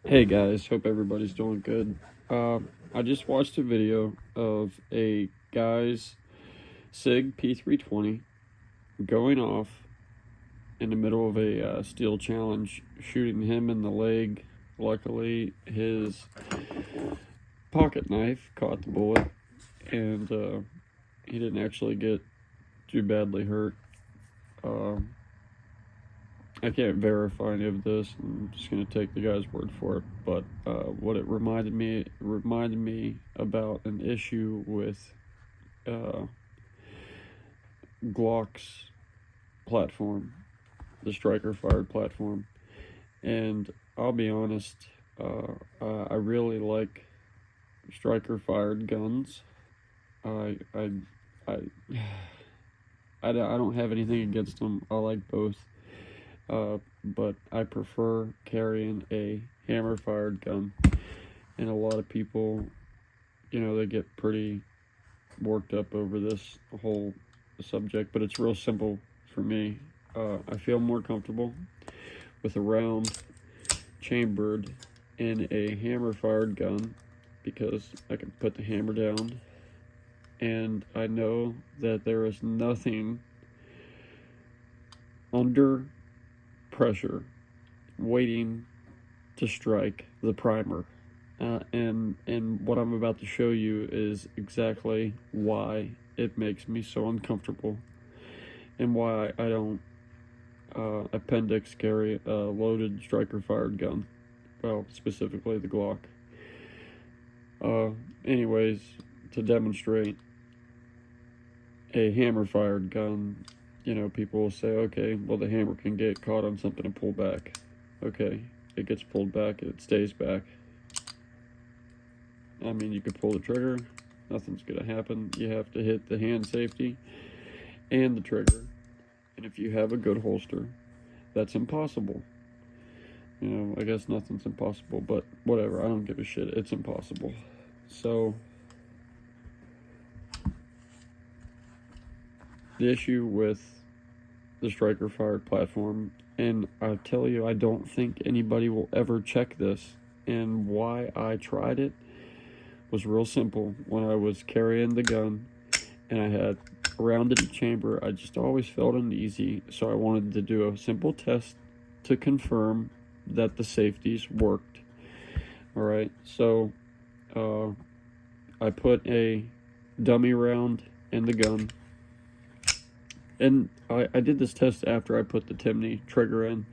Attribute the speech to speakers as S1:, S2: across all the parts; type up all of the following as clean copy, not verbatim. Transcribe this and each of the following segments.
S1: Hey guys, hope everybody's doing good. I just watched a video of a guy's SIG P320 going off in the middle of a steel challenge, shooting him in the leg. Luckily, his pocket knife caught the bullet, and he didn't actually get too badly hurt. Um, I can't verify any of this. I'm just gonna take the guy's word for it. But what it reminded me about an issue with uh, Glock's platform, the striker fired platform. And I'll be honest, I really like striker fired guns. I I I I don't have anything against them. I like both. But I prefer carrying a hammer fired gun. And a lot of people, they get pretty worked up over this whole subject, but it's real simple for me. I feel more comfortable with a round chambered in a hammer fired gun because I can put the hammer down and I know that there is nothing under pressure waiting to strike the primer. And what I'm about to show you is exactly why it makes me so uncomfortable and why I don't appendix carry a loaded striker fired gun. Well, specifically the Glock. Anyways, to demonstrate a hammer fired gun, people will say, okay, well, the hammer can get caught on something and pull back. Okay, it gets pulled back and it stays back. I mean, you could pull the trigger, nothing's gonna happen. You have to hit the hand safety and the trigger. And if you have a good holster, that's impossible. I guess nothing's impossible, but whatever, I don't give a shit. It's impossible. So, the issue with the striker fired platform, and I tell you, I don't think anybody will ever check this, and why I tried it was real simple. When I was carrying the gun and I had a rounded chamber, I just always felt uneasy, so I wanted to do a simple test to confirm that the safeties worked. Alright, so I put a dummy round in the gun, and I did this test after I put the Timney trigger in.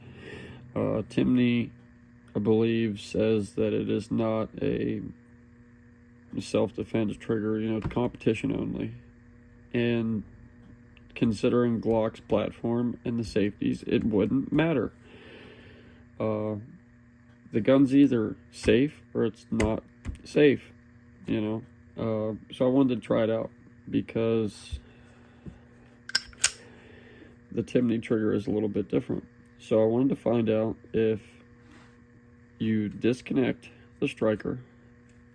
S1: Timney, I believe, says that it is not a self-defense trigger, competition only. And considering Glock's platform and the safeties, it wouldn't matter. The gun's either safe or it's not safe, So I wanted to try it out because the Timney trigger is a little bit different. So I wanted to find out if you disconnect the striker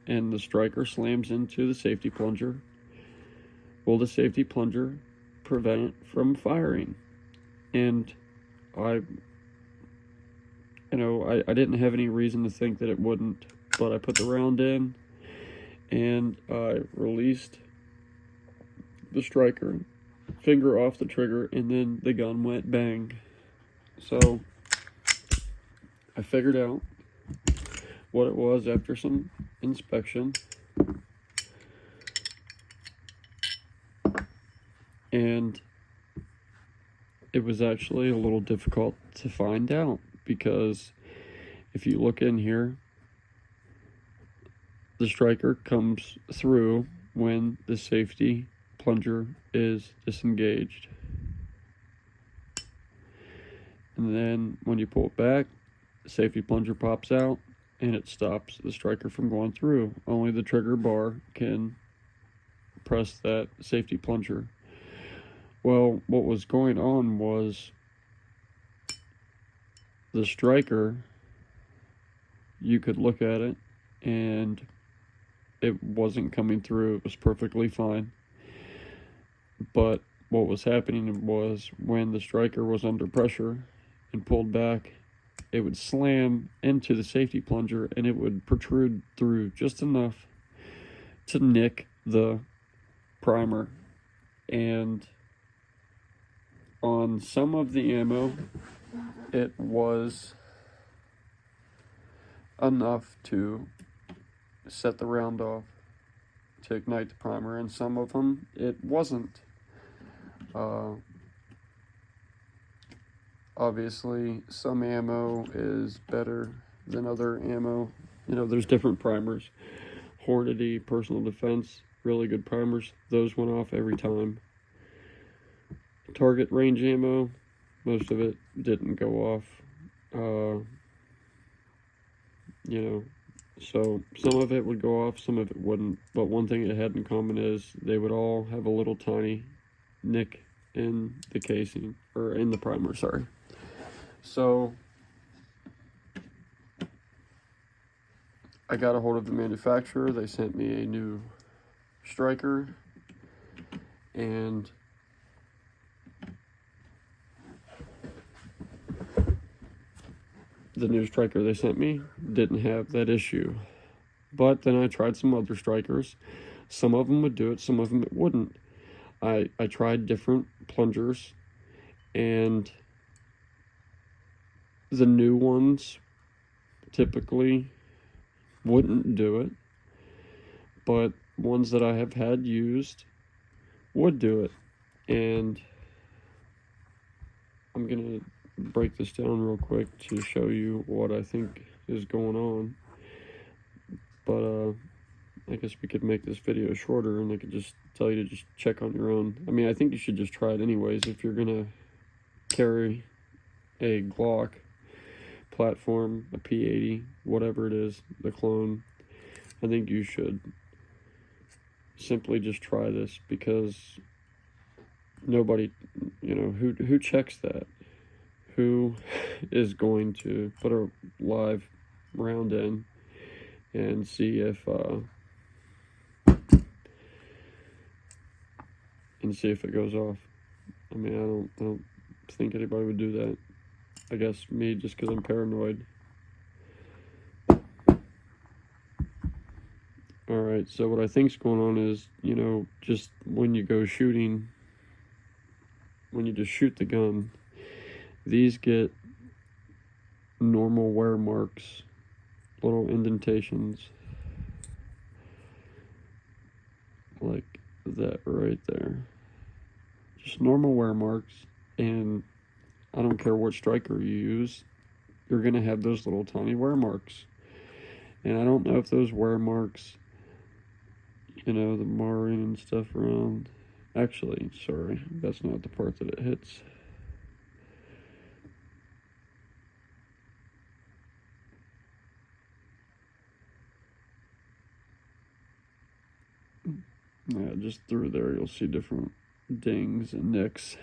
S1: and the striker slams into the safety plunger, will the safety plunger prevent it from firing? And I didn't have any reason to think that it wouldn't, but I put the round in and I released the striker, finger off the trigger, and then the gun went bang. So I figured out what it was after some inspection, and it was actually a little difficult to find out because if you look in here, the striker comes through when the safety plunger is disengaged, and then when you pull it back, the safety plunger pops out and it stops the striker from going through. Only the trigger bar can press that safety plunger. Well, what was going on was the striker, you could look at it and it wasn't coming through. It was perfectly fine. But what was happening was when the striker was under pressure and pulled back, it would slam into the safety plunger and it would protrude through just enough to nick the primer. And on some of the ammo, it was enough to set the round off to ignite the primer, and some of them it wasn't. Obviously, some ammo is better than other ammo. You know, there's different primers. Hornady, Personal Defense, really good primers. Those went off every time. Target range ammo, most of it didn't go off. You know, so some of it would go off, some of it wouldn't. But one thing it had in common is they would all have a little tiny nick in the casing, or in the primer, sorry. So I got a hold of the manufacturer. They sent me a new striker, and the new striker they sent me didn't have that issue. But then I tried some other strikers. Some of them would do it, some of them it wouldn't. I tried different plungers, and the new ones typically wouldn't do it, but ones that I have had used would do it. And I'm gonna break this down real quick to show you what I think is going on. But I guess we could make this video shorter, and I could just tell you to just check on your own. I mean, I think you should just try it anyways. If you're gonna carry a Glock platform, a P80, whatever it is, the clone, I think you should simply just try this, because nobody, you know, who checks that? Who is going to put a live round in and see if it goes off? I mean, I don't think anybody would do that. I guess me, just because I'm paranoid. Alright, so what I think's going on is, you know, just when you go shooting, when you just shoot the gun, these get normal wear marks, little indentations, like that right there. Just normal wear marks, and I don't care what striker you use, you're going to have those little tiny wear marks. And I don't know if those wear marks, you know, the marring and stuff around, actually, sorry, that's not the part that it hits. Yeah, just through there you'll see different dings and nicks.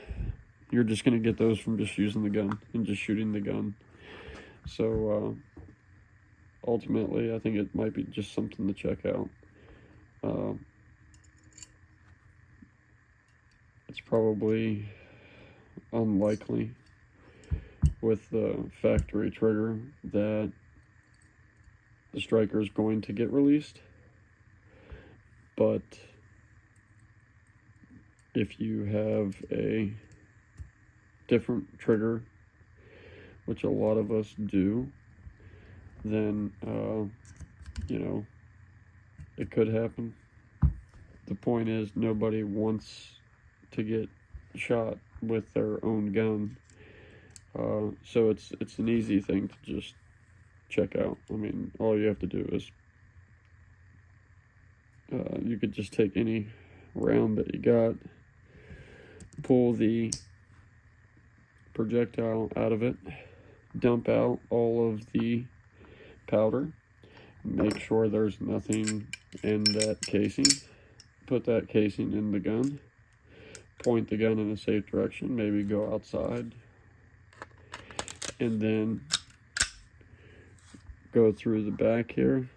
S1: You're just going to get those from just using the gun and just shooting the gun. So ultimately, I think it might be just something to check out. It's probably unlikely with the factory trigger that the striker is going to get released, but if you have a different trigger, which a lot of us do, then you know, it could happen. The point is, nobody wants to get shot with their own gun, so it's an easy thing to just check out. I mean, all you have to do is you could just take any round that you got, pull the projectile out of it, dump out all of the powder, make sure there's nothing in that casing, put that casing in the gun, point the gun in a safe direction, maybe go outside, and then go through the back here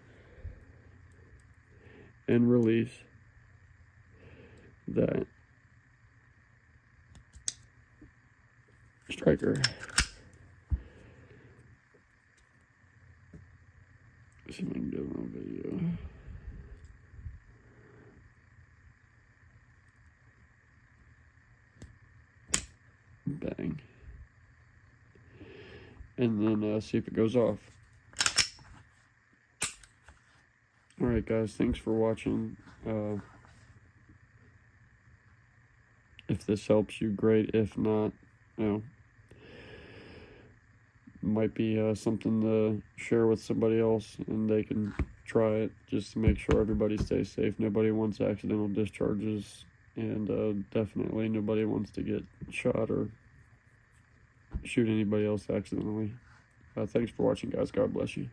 S1: and release that striker. See if I can do it on video. Bang. And then see if it goes off. Alright guys, thanks for watching. If this helps you, great. If not, you know, might be something to share with somebody else and they can try it, just to make sure everybody stays safe. Nobody wants accidental discharges, and definitely nobody wants to get shot or shoot anybody else accidentally. Thanks for watching, guys. God bless you.